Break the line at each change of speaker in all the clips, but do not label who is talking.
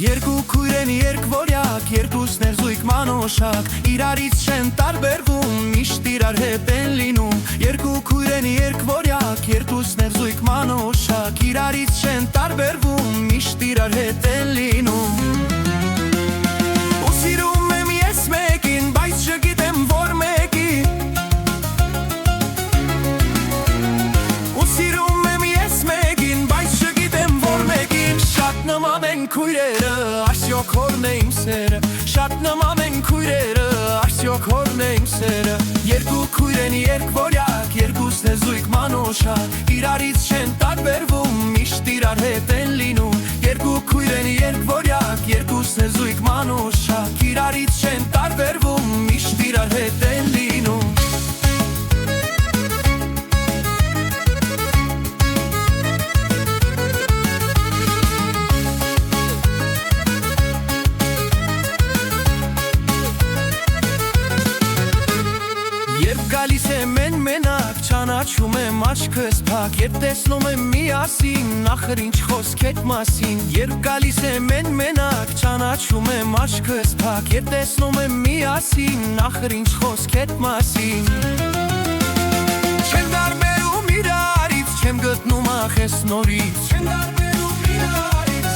Երկու քույրեն երկվորյակ, երկուսն էր զույգ մանուշակ, իրարից չեն տարբերվում, միշտ իրար հետ են լինում։ Երկու քույրեն երկվորյակ, երկուսն էր զույգ մանուշակ, իրարից չեն տարբերվում, միշտ իրար հետ են լինում։ Ու սիրում եմ ես մեկին, բայց չգիտեմ որ մեկի։ Ու սիրում եմ ես մեկին, բայց չգիտեմ որ մեկին։ Շատ նման են քույրերը, արդյոք հորն է իմ սերը։ Շատ նման են քույրերը, արդյոք հորն է իմ սերը։ Երկու քույրեն երկվորյակ, երկուսն է զույգ մանուշակ, իրարից չեն տարբերվում, միշտ իրար հետ են լինում։ Երկու քույրեն երկվորյակ, երկուսն է զույգ մանուշակ, իրարից չեն տարբերվում, միշտ իրար հետ են լինում։ Երբ գալիս եմ են մենակ, ճանաչում եմ աչքս փակ, երբ տեսնում եմ միասին, նախր ինչ խոսք էդ մասին։ Երբ գալիս եմ են մենակ, ճանաչում եմ աչքս փակ, երբ տեսնում եմ միասին, նախր ինչ խոսք էդ մասին։ Չեմ դարբերում իրարից, չեմ գտնում ախես նորից, չեմ դարբերում իրարից,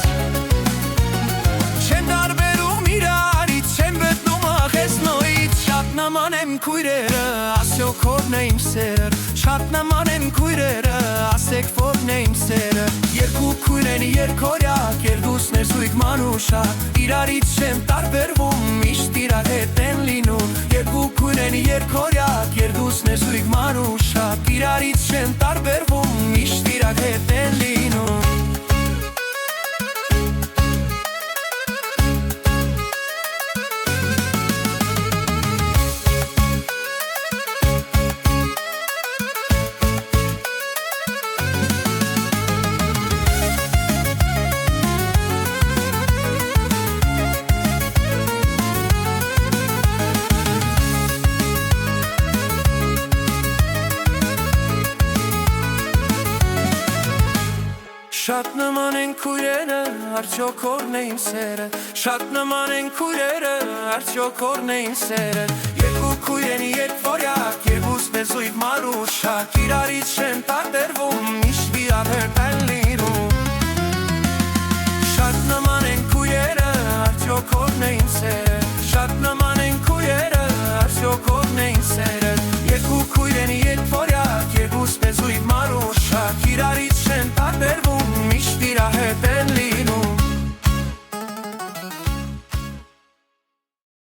չեմ դարբերում իրարից, չեմ գտնում ախես նորից։ Շատ նման եմ քույրերը, ասյոք հորն է իմ սերը։ Շատ նման են քույրերը, ասեք որն է իմ սերը։ Երկու քույրեն երկորյակ, երկուսն է զույգ մանուշակ, իրարից չեն տարբերվում, միշտ իրար հետ են լինում։ Երկու քույրեն երկորյակ, երկուսն է զույգ մանուշակ, իրարից չեն տարբերվում, միշտ իրար հետ են լինում։ Շատ նման են քույրերը, արդյոք հորն է իմ սերը։ Շատ նման են քույրերը, արդյոք հորն է իմ սերը։ Երկու քույրեն երկվորյակ,